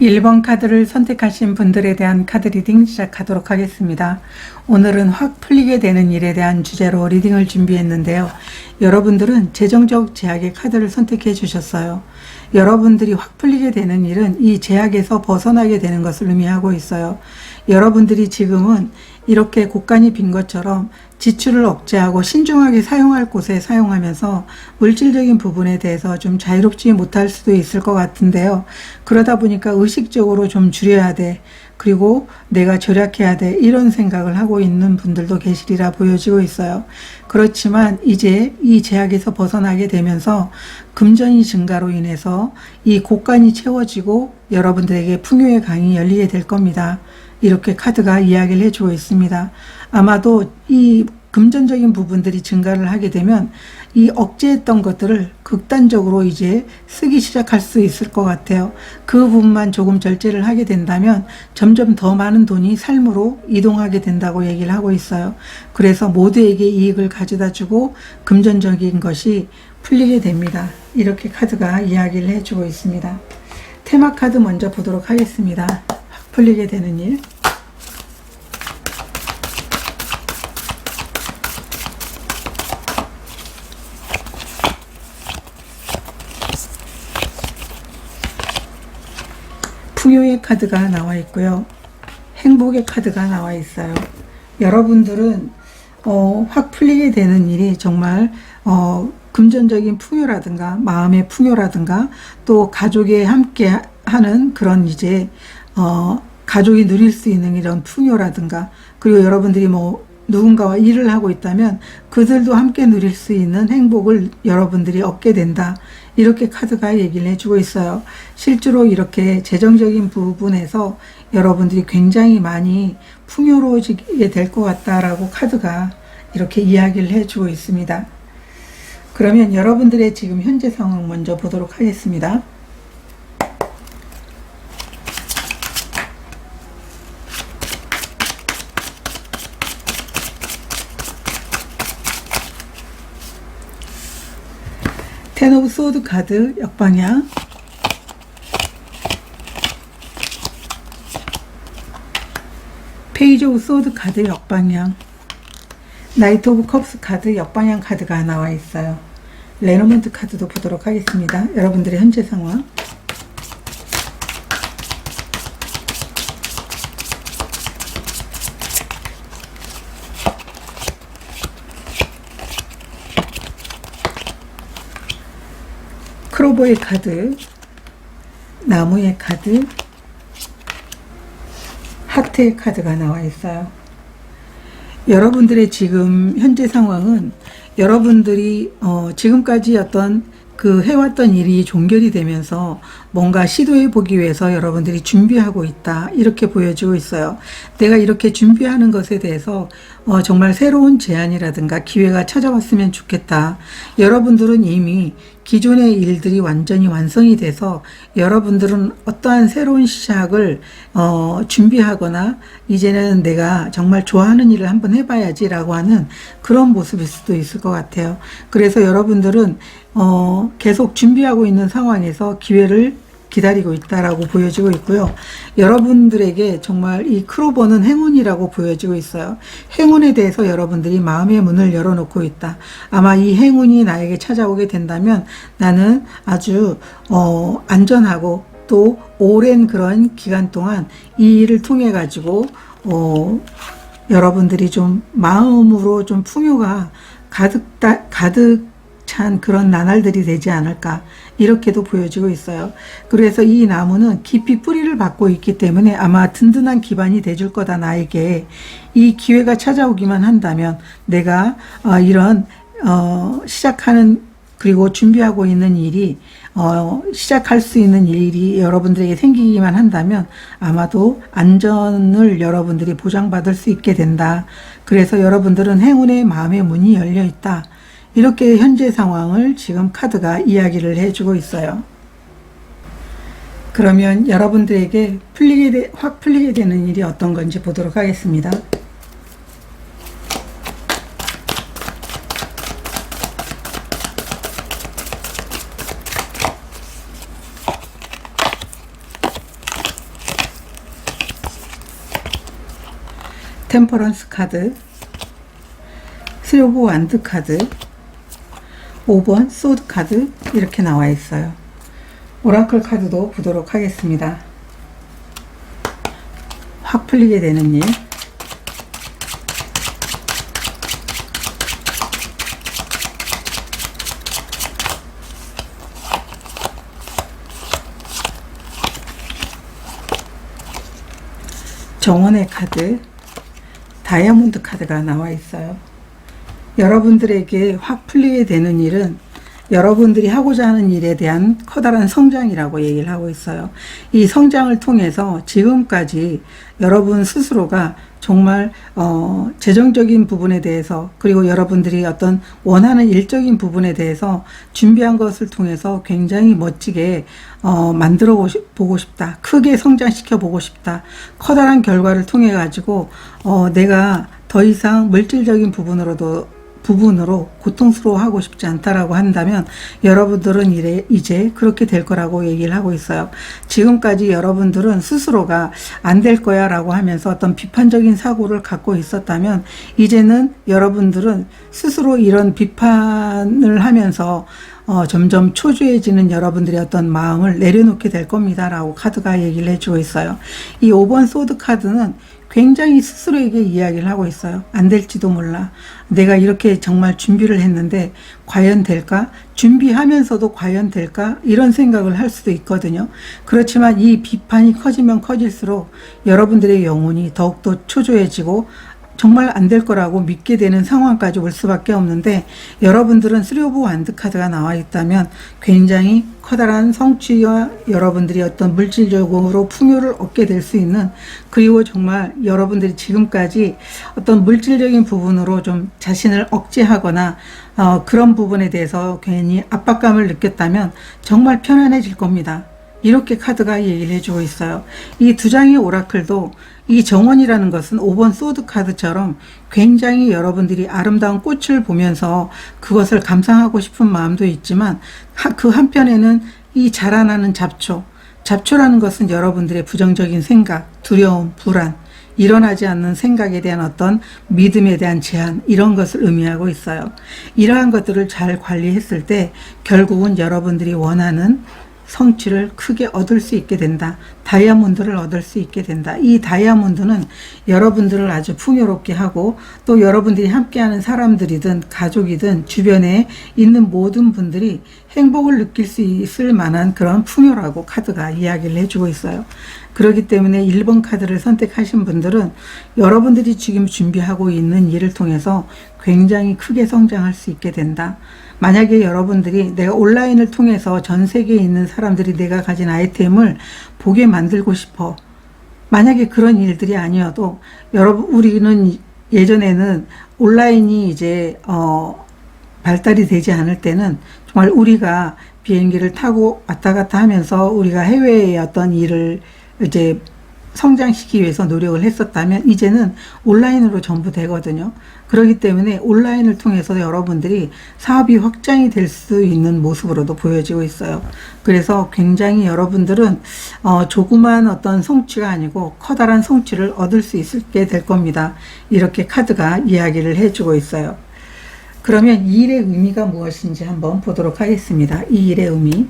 1번 카드를 선택하신 분들에 대한 카드 리딩 시작하도록 하겠습니다. 오늘은 확 풀리게 되는 일에 대한 주제로 리딩을 준비했는데요. 여러분들은 재정적 제약의 카드를 선택해 주셨어요. 여러분들이 확 풀리게 되는 일은 이 제약에서 벗어나게 되는 것을 의미하고 있어요. 여러분들이 지금은 이렇게 곳간이 빈 것처럼 지출을 억제하고 신중하게 사용할 곳에 사용하면서 물질적인 부분에 대해서 좀 자유롭지 못할 수도 있을 것 같은데요. 그러다 보니까 의식적으로 좀 줄여야 돼. 그리고 내가 절약해야 돼. 이런 생각을 하고 있는 분들도 계시리라 보여지고 있어요. 그렇지만 이제 이 제약에서 벗어나게 되면서 금전이 증가로 인해서 이 곳간이 채워지고 여러분들에게 풍요의 강이 열리게 될 겁니다. 이렇게 카드가 이야기를 해주고 있습니다. 아마도 이 금전적인 부분들이 증가를 하게 되면 이 억제했던 것들을 극단적으로 이제 쓰기 시작할 수 있을 것 같아요. 그 부분만 조금 절제를 하게 된다면 점점 더 많은 돈이 삶으로 이동하게 된다고 얘기를 하고 있어요. 그래서 모두에게 이익을 가져다 주고 금전적인 것이 풀리게 됩니다. 이렇게 카드가 이야기를 해주고 있습니다. 테마 카드 먼저 보도록 하겠습니다. 풀리게 되는 일. 풍요의 카드가 나와 있고요. 행복의 카드가 나와 있어요. 여러분들은 확 풀리게 되는 일이 정말 금전적인 풍요라든가 마음의 풍요라든가 또 가족이 함께 하는 그런 이제 가족이 누릴 수 있는 이런 풍요라든가, 그리고 여러분들이 뭐 누군가와 일을 하고 있다면 그들도 함께 누릴 수 있는 행복을 여러분들이 얻게 된다. 이렇게 카드가 얘기를 해주고 있어요. 실제로 이렇게 재정적인 부분에서 여러분들이 굉장히 많이 풍요로워지게 될 것 같다라고 카드가 이렇게 이야기를 해주고 있습니다. 그러면 여러분들의 지금 현재 상황 먼저 보도록 하겠습니다. 텐 오브 소드 카드 역방향, 페이지 오브 소드 카드 역방향, 나이트 오브 컵스 카드 역방향 카드가 나와 있어요. 레노먼트 카드도 보도록 하겠습니다. 여러분들의 현재 상황. 크로버의 카드, 나무의 카드, 하트의 카드가 나와 있어요. 여러분들의 지금 현재 상황은 여러분들이 지금까지 어떤 그 해왔던 일이 종결이 되면서 뭔가 시도해 보기 위해서 여러분들이 준비하고 있다. 이렇게 보여지고 있어요. 내가 이렇게 준비하는 것에 대해서 정말 새로운 제안이라든가 기회가 찾아왔으면 좋겠다. 여러분들은 이미 기존의 일들이 완전히 완성이 돼서 여러분들은 어떠한 새로운 시작을 준비하거나 이제는 내가 정말 좋아하는 일을 한번 해봐야지 라고 하는 그런 모습일 수도 있을 것 같아요. 그래서 여러분들은 계속 준비하고 있는 상황에서 기회를 기다리고 있다라고 보여지고 있고요. 여러분들에게 정말 이 크로버는 행운이라고 보여지고 있어요. 행운에 대해서 여러분들이 마음의 문을 열어놓고 있다. 아마 이 행운이 나에게 찾아오게 된다면 나는 아주 안전하고 또 오랜 그런 기간 동안 이 일을 통해 가지고 여러분들이 좀 마음으로 좀 풍요가 가득 찬 그런 나날들이 되지 않을까, 이렇게도 보여지고 있어요. 그래서 이 나무는 깊이 뿌리를 받고 있기 때문에 아마 든든한 기반이 돼줄 거다. 나에게 이 기회가 찾아오기만 한다면 내가 이런 시작하는 그리고 준비하고 있는 일이 시작할 수 있는 일이 여러분들에게 생기기만 한다면 아마도 안전을 여러분들이 보장받을 수 있게 된다. 그래서 여러분들은 행운의 마음의 문이 열려 있다. 이렇게 현재 상황을 지금 카드가 이야기를 해주고 있어요. 그러면 여러분들에게 확 풀리게 되는 일이 어떤 건지 보도록 하겠습니다. 템퍼런스 카드, 3 오브 완드 카드, 5번 소드 카드 이렇게 나와 있어요. 오라클 카드도 보도록 하겠습니다. 확 풀리게 되는 일. 정원의 카드, 다이아몬드 카드가 나와 있어요. 여러분들에게 확 풀리게 되는 일은 여러분들이 하고자 하는 일에 대한 커다란 성장이라고 얘기를 하고 있어요. 이 성장을 통해서 지금까지 여러분 스스로가 정말 재정적인 부분에 대해서, 그리고 여러분들이 어떤 원하는 일적인 부분에 대해서 준비한 것을 통해서 굉장히 멋지게 만들어 보고 싶다, 크게 성장시켜 보고 싶다, 커다란 결과를 통해 가지고 내가 더 이상 물질적인 부분으로 고통스러워하고 싶지 않다라고 한다면 여러분들은 이제 그렇게 될 거라고 얘기를 하고 있어요. 지금까지 여러분들은 스스로가 안 될 거야 라고 하면서 어떤 비판적인 사고를 갖고 있었다면, 이제는 여러분들은 스스로 이런 비판을 하면서 점점 초조해지는 여러분들의 어떤 마음을 내려놓게 될 겁니다 라고 카드가 얘기를 해주고 있어요. 이 5번 소드 카드는 굉장히 스스로에게 이야기를 하고 있어요. 안 될지도 몰라. 내가 이렇게 정말 준비를 했는데 과연 될까? 준비하면서도 과연 될까? 이런 생각을 할 수도 있거든요. 그렇지만 이 비판이 커지면 커질수록 여러분들의 영혼이 더욱더 초조해지고 정말 안 될 거라고 믿게 되는 상황까지 올 수밖에 없는데, 여러분들은 3 오브 완드 카드가 나와 있다면 굉장히 커다란 성취와 여러분들이 어떤 물질적으로 풍요를 얻게 될 수 있는, 그리고 정말 여러분들이 지금까지 어떤 물질적인 부분으로 좀 자신을 억제하거나 그런 부분에 대해서 괜히 압박감을 느꼈다면 정말 편안해질 겁니다. 이렇게 카드가 얘기를 해주고 있어요. 이 두 장의 오라클도 이 정원이라는 것은 5번 소드 카드처럼 굉장히 여러분들이 아름다운 꽃을 보면서 그것을 감상하고 싶은 마음도 있지만, 그 한편에는 이 자라나는 잡초라는 것은 여러분들의 부정적인 생각, 두려움, 불안, 일어나지 않는 생각에 대한 어떤 믿음에 대한 제한, 이런 것을 의미하고 있어요. 이러한 것들을 잘 관리했을 때 결국은 여러분들이 원하는 성취를 크게 얻을 수 있게 된다. 다이아몬드를 얻을 수 있게 된다. 이 다이아몬드는 여러분들을 아주 풍요롭게 하고, 또 여러분들이 함께하는 사람들이든 가족이든 주변에 있는 모든 분들이 행복을 느낄 수 있을 만한 그런 풍요라고 카드가 이야기를 해주고 있어요. 그렇기 때문에 1번 카드를 선택하신 분들은 여러분들이 지금 준비하고 있는 일을 통해서 굉장히 크게 성장할 수 있게 된다. 만약에 여러분들이 내가 온라인을 통해서 전 세계에 있는 사람들이 내가 가진 아이템을 보게 만들고 싶어, 만약에 그런 일들이 아니어도, 우리는 예전에는 온라인이 이제 발달이 되지 않을 때는 정말 우리가 비행기를 타고 왔다 갔다 하면서 우리가 해외의 어떤 일을 이제 성장시키기 위해서 노력을 했었다면, 이제는 온라인으로 전부 되거든요. 그렇기 때문에 온라인을 통해서 여러분들이 사업이 확장이 될 수 있는 모습으로도 보여지고 있어요. 그래서 굉장히 여러분들은 조그만 어떤 성취가 아니고 커다란 성취를 얻을 수 있게 될 겁니다. 이렇게 카드가 이야기를 해주고 있어요. 그러면 이 일의 의미가 무엇인지 한번 보도록 하겠습니다. 이 일의 의미.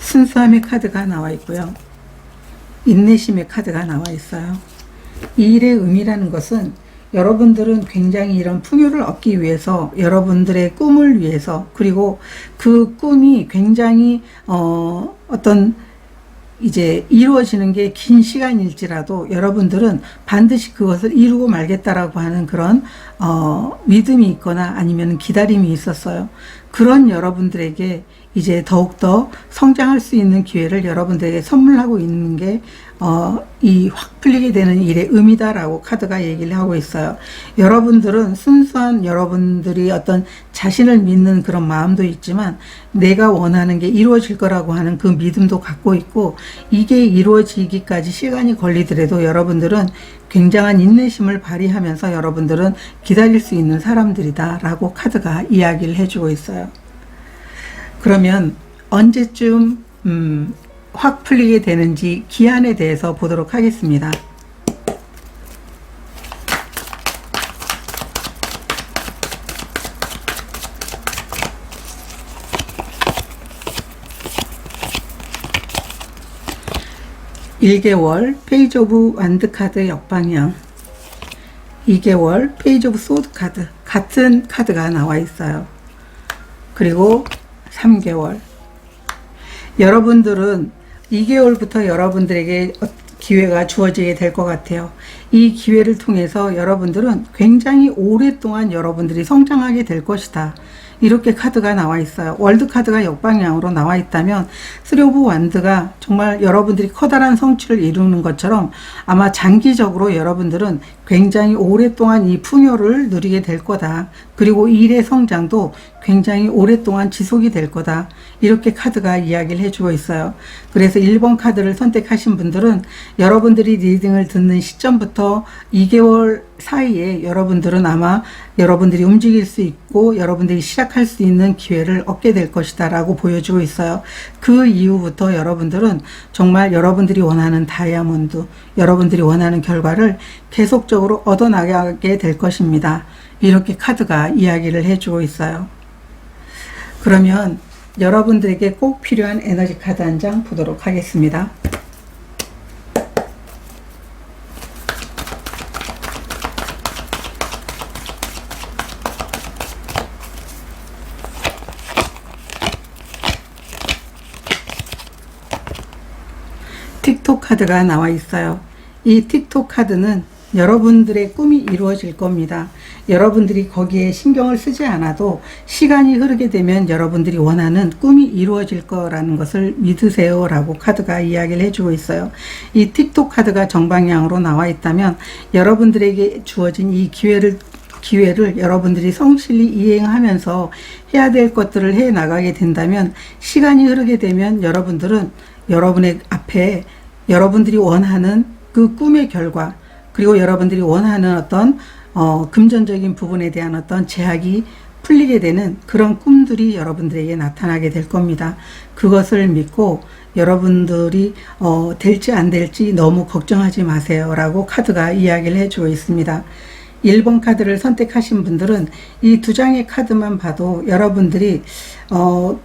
순수함의 카드가 나와 있고요. 인내심의 카드가 나와 있어요. 이 일의 의미라는 것은 여러분들은 굉장히 이런 풍요를 얻기 위해서, 여러분들의 꿈을 위해서, 그리고 그 꿈이 굉장히 어떤 이제 이루어지는 게 긴 시간일지라도 여러분들은 반드시 그것을 이루고 말겠다라고 하는 그런 믿음이 있거나 아니면 기다림이 있었어요. 그런 여러분들에게 이제 더욱더 성장할 수 있는 기회를 여러분들에게 선물하고 있는 게 이 확 풀리게 되는 일의 의미다라고 카드가 얘기를 하고 있어요. 여러분들은 순수한 여러분들이 어떤 자신을 믿는 그런 마음도 있지만, 내가 원하는 게 이루어질 거라고 하는 그 믿음도 갖고 있고, 이게 이루어지기까지 시간이 걸리더라도 여러분들은 굉장한 인내심을 발휘하면서 여러분들은 기다릴 수 있는 사람들이다 라고 카드가 이야기를 해주고 있어요. 그러면 언제쯤 확 풀리게 되는지 기한에 대해서 보도록 하겠습니다. (1개월) 페이지 오브 완드 카드 역방향, 2개월 페이지 오브 소드 카드, 같은 카드가 나와 있어요. 그리고 3개월. 여러분들은 2개월부터 여러분들에게 기회가 주어지게 될 것 같아요. 이 기회를 통해서 여러분들은 굉장히 오랫동안 여러분들이 성장하게 될 것이다. 이렇게 카드가 나와 있어요. 월드 카드가 역방향으로 나와 있다면 쓰리 오브 완드가 정말 여러분들이 커다란 성취를 이루는 것처럼 아마 장기적으로 여러분들은 굉장히 오랫동안 이 풍요를 누리게 될 거다. 그리고 일의 성장도 굉장히 오랫동안 지속이 될 거다. 이렇게 카드가 이야기를 해주고 있어요. 그래서 1번 카드를 선택하신 분들은 여러분들이 리딩을 듣는 시점부터 2개월 사이에 여러분들은 아마 여러분들이 움직일 수 있고 여러분들이 시작할 수 있는 기회를 얻게 될 것이다 라고 보여주고 있어요. 그 이후부터 여러분들은 정말 여러분들이 원하는 다이아몬드, 여러분들이 원하는 결과를 계속적으로 얻어나가게 될 것입니다. 이렇게 카드가 이야기를 해주고 있어요. 그러면 여러분들에게 꼭 필요한 에너지 카드 한 장 보도록 하겠습니다. 틱톡 카드가 나와 있어요. 이 틱톡 카드는 여러분들의 꿈이 이루어질 겁니다. 여러분들이 거기에 신경을 쓰지 않아도 시간이 흐르게 되면 여러분들이 원하는 꿈이 이루어질 거라는 것을 믿으세요 라고 카드가 이야기를 해주고 있어요. 이 틱톡 카드가 정방향으로 나와 있다면 여러분들에게 주어진 이 기회를 여러분들이 성실히 이행하면서 해야 될 것들을 해 나가게 된다면 시간이 흐르게 되면 여러분들은 여러분의 앞에 여러분들이 원하는 그 꿈의 결과, 그리고 여러분들이 원하는 어떤 금전적인 부분에 대한 어떤 제약이 풀리게 되는 그런 꿈들이 여러분들에게 나타나게 될 겁니다. 그것을 믿고 여러분들이 될지 안 될지 너무 걱정하지 마세요 라고 카드가 이야기를 해주고 있습니다. 1번 카드를 선택하신 분들은 이 두 장의 카드만 봐도 여러분들이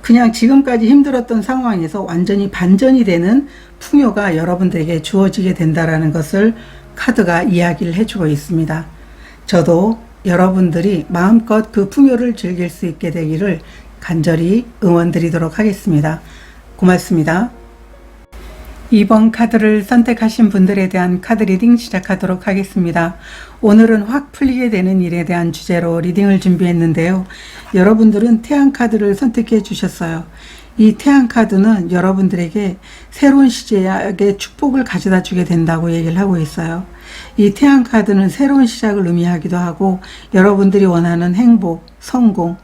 그냥 지금까지 힘들었던 상황에서 완전히 반전이 되는 풍요가 여러분들에게 주어지게 된다라는 것을 카드가 이야기를 해주고 있습니다. 저도 여러분들이 마음껏 그 풍요를 즐길 수 있게 되기를 간절히 응원드리도록 하겠습니다. 고맙습니다. 2번 카드를 선택하신 분들에 대한 카드 리딩 시작하도록 하겠습니다. 오늘은 확 풀리게 되는 일에 대한 주제로 리딩을 준비했는데요. 여러분들은 태양 카드를 선택해 주셨어요. 이 태양 카드는 여러분들에게 새로운 시작의 축복을 가져다 주게 된다고 얘기를 하고 있어요. 이 태양 카드는 새로운 시작을 의미하기도 하고 여러분들이 원하는 행복, 성공,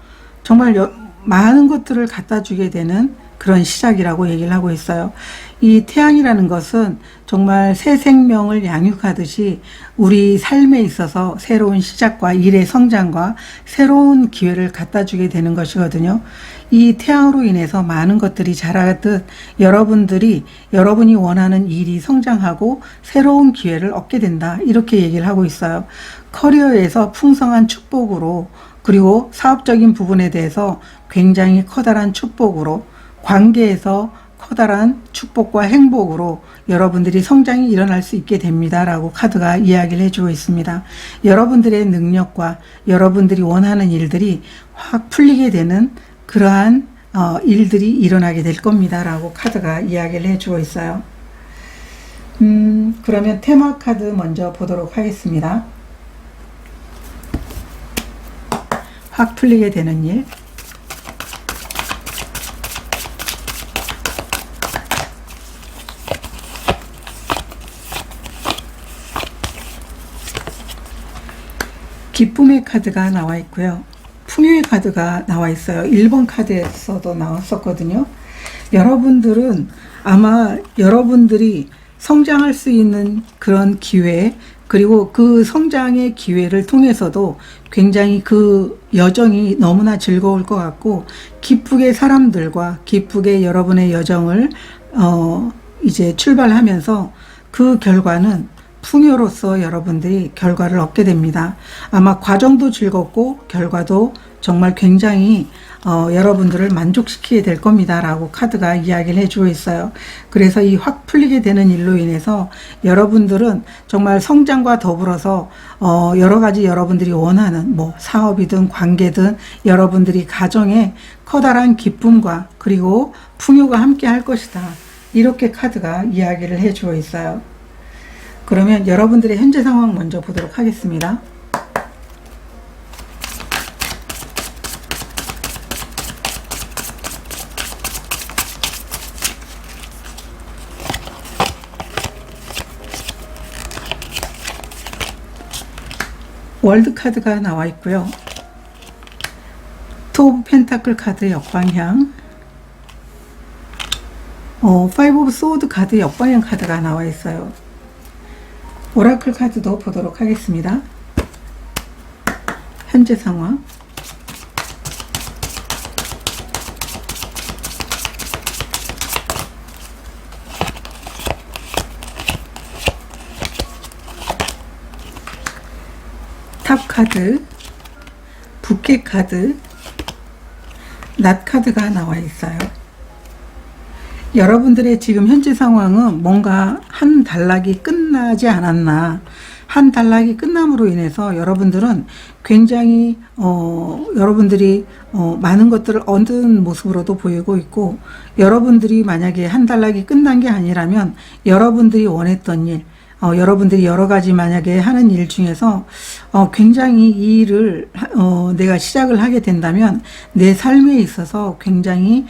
정말 많은 것들을 갖다 주게 되는 그런 시작이라고 얘기를 하고 있어요. 이 태양이라는 것은 정말 새 생명을 양육하듯이 우리 삶에 있어서 새로운 시작과 일의 성장과 새로운 기회를 갖다 주게 되는 것이거든요. 이 태양으로 인해서 많은 것들이 자라듯 여러분이 원하는 일이 성장하고 새로운 기회를 얻게 된다. 이렇게 얘기를 하고 있어요. 커리어에서 풍성한 축복으로, 그리고 사업적인 부분에 대해서 굉장히 커다란 축복으로, 관계에서 커다란 축복과 행복으로 여러분들이 성장이 일어날 수 있게 됩니다 라고 카드가 이야기를 해주고 있습니다. 여러분들의 능력과 여러분들이 원하는 일들이 확 풀리게 되는 그러한 일들이 일어나게 될 겁니다 라고 카드가 이야기를 해주고 있어요. 그러면 테마 카드 먼저 보도록 하겠습니다. 확 풀리게 되는 일. 기쁨의 카드가 나와 있고요. 풍요의 카드가 나와 있어요. 1번 카드에서도 나왔었거든요. 여러분들은 아마 여러분들이 성장할 수 있는 그런 기회, 그리고 그 성장의 기회를 통해서도 굉장히 그 여정이 너무나 즐거울 것 같고, 기쁘게 사람들과 기쁘게 여러분의 여정을 이제 출발하면서 그 결과는 풍요로서 여러분들이 결과를 얻게 됩니다. 아마 과정도 즐겁고 결과도 정말 굉장히 여러분들을 만족시키게 될 겁니다 라고 카드가 이야기를 해주고 있어요. 그래서 이 확 풀리게 되는 일로 인해서 여러분들은 정말 성장과 더불어서 여러 가지 여러분들이 원하는 뭐 사업이든 관계든 여러분들이 가정에 커다란 기쁨과 그리고 풍요가 함께 할 것이다, 이렇게 카드가 이야기를 해주고 있어요. 그러면 여러분들의 현재 상황 먼저 보도록 하겠습니다. 월드 카드가 나와 있고요. 투 오브 펜타클 카드 역방향, 파이브 오브 소드 카드 역방향 카드가 나와 있어요. 오라클 카드도 보도록 하겠습니다. 현재 상황, 탑 카드, 부캐 카드, 낫 카드가 나와 있어요. 여러분들의 지금 현재 상황은 뭔가 한 단락이 끝나지 않았나, 한 단락이 끝남으로 인해서 여러분들은 굉장히 여러분들이 많은 것들을 얻은 모습으로도 보이고 있고, 여러분들이 만약에 한 단락이 끝난 게 아니라면 여러분들이 원했던 일, 여러분들이 여러 가지 만약에 하는 일 중에서 굉장히 이 일을 내가 시작을 하게 된다면 내 삶에 있어서 굉장히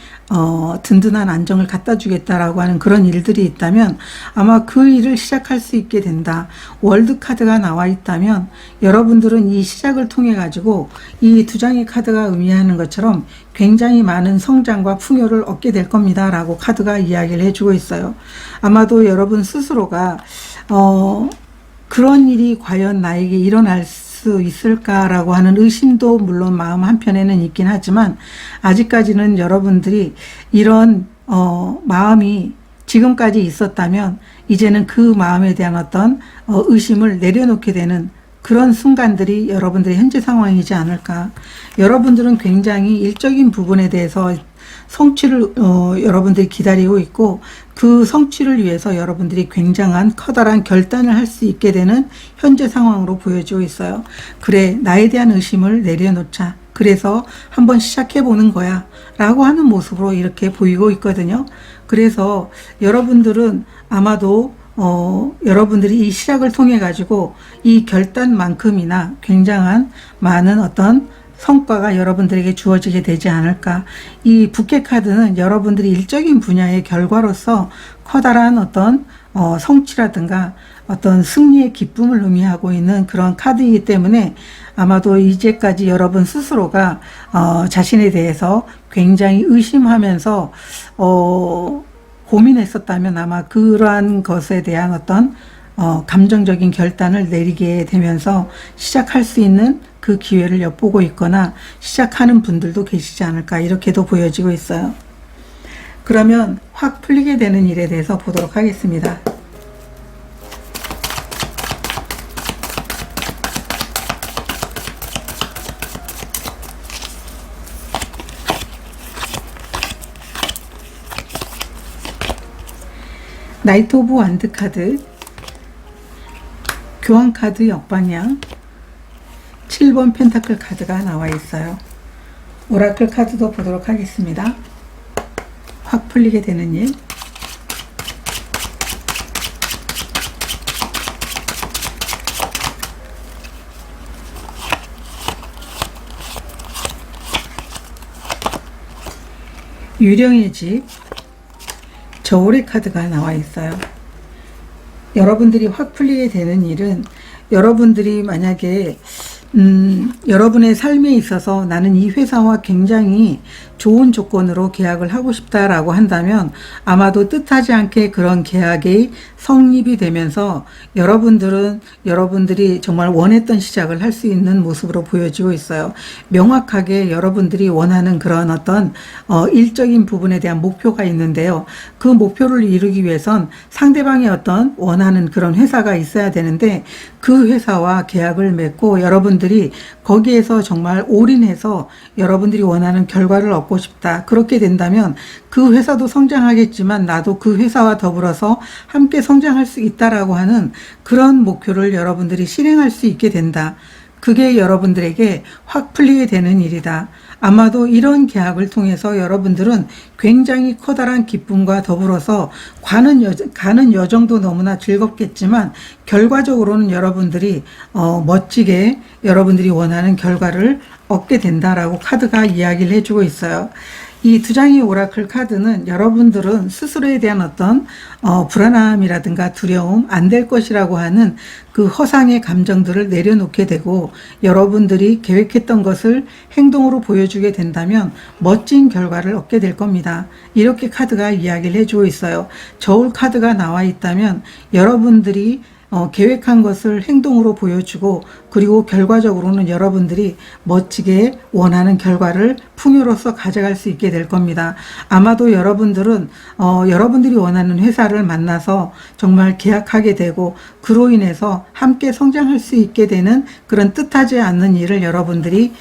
든든한 안정을 갖다 주겠다라고 하는 그런 일들이 있다면 아마 그 일을 시작할 수 있게 된다. 월드 카드가 나와 있다면 여러분들은 이 시작을 통해 가지고 이 두 장의 카드가 의미하는 것처럼 굉장히 많은 성장과 풍요를 얻게 될 겁니다 라고 카드가 이야기를 해주고 있어요. 아마도 여러분 스스로가 그런 일이 과연 나에게 일어날 수 있을까라고 하는 의심도 물론 마음 한편에는 있긴 하지만, 아직까지는 여러분들이 이런 마음이 지금까지 있었다면 이제는 그 마음에 대한 어떤 의심을 내려놓게 되는 그런 순간들이 여러분들의 현재 상황이지 않을까. 여러분들은 굉장히 일적인 부분에 대해서 성취를 여러분들이 기다리고 있고, 그 성취를 위해서 여러분들이 굉장한 커다란 결단을 할 수 있게 되는 현재 상황으로 보여지고 있어요. 그래, 나에 대한 의심을 내려놓자, 그래서 한번 시작해 보는 거야 라고 하는 모습으로 이렇게 보이고 있거든요. 그래서 여러분들은 아마도 여러분들이 이 시작을 통해 가지고 이 결단만큼이나 굉장한 많은 어떤 성과가 여러분들에게 주어지게 되지 않을까. 이 부캐 카드는 여러분들이 일적인 분야의 결과로서 커다란 어떤 성취라든가 어떤 승리의 기쁨을 의미하고 있는 그런 카드이기 때문에 아마도 이제까지 여러분 스스로가 자신에 대해서 굉장히 의심하면서 고민했었다면 아마 그러한 것에 대한 어떤 감정적인 결단을 내리게 되면서 시작할 수 있는 그 기회를 엿보고 있거나 시작하는 분들도 계시지 않을까, 이렇게도 보여지고 있어요. 그러면 확 풀리게 되는 일에 대해서 보도록 하겠습니다. 나이트 오브 완드 카드, 교환 카드 역방향, 7번 펜타클 카드가 나와 있어요. 오라클 카드도 보도록 하겠습니다. 확 풀리게 되는 일, 유령의 집, 저울의 카드가 나와 있어요. 여러분들이 확 풀리게 되는 일은 여러분들이 만약에 여러분의 삶에 있어서 나는 이 회사와 굉장히 좋은 조건으로 계약을 하고 싶다라고 한다면 아마도 뜻하지 않게 그런 계약이 성립이 되면서 여러분들이 정말 원했던 시작을 할 수 있는 모습으로 보여지고 있어요. 명확하게 여러분들이 원하는 그런 어떤 일적인 부분에 대한 목표가 있는데요. 그 목표를 이루기 위해선 상대방의 어떤 원하는 그런 회사가 있어야 되는데 그 회사와 계약을 맺고 여러분들이 거기에서 정말 올인해서 여러분들이 원하는 결과를 얻고 싶다. 그렇게 된다면 그 회사도 성장하겠지만 나도 그 회사와 더불어서 함께 성장할 수 있다라고 하는 그런 목표를 여러분들이 실행할 수 있게 된다. 그게 여러분들에게 확 풀리게 되는 일이다. 아마도 이런 계약을 통해서 여러분들은 굉장히 커다란 기쁨과 더불어서 가는 여정도 너무나 즐겁겠지만 결과적으로는 여러분들이 멋지게 여러분들이 원하는 결과를 얻게 된다라고 카드가 이야기를 해주고 있어요. 이 두 장의 오라클 카드는 여러분들은 스스로에 대한 어떤 불안함이라든가 두려움, 안 될 것이라고 하는 그 허상의 감정들을 내려놓게 되고 여러분들이 계획했던 것을 행동으로 보여주게 된다면 멋진 결과를 얻게 될 겁니다. 이렇게 카드가 이야기를 해주고 있어요. 저울 카드가 나와 있다면 여러분들이 계획한 것을 행동으로 보여주고 그리고 결과적으로는 여러분들이 멋지게 원하는 결과를 풍요로서 가져갈 수 있게 될 겁니다. 아마도 여러분들은 여러분들이 원하는 회사를 만나서 정말 계약하게 되고 그로 인해서 함께 성장할 수 있게 되는 그런 뜻하지 않는 일을 여러분들이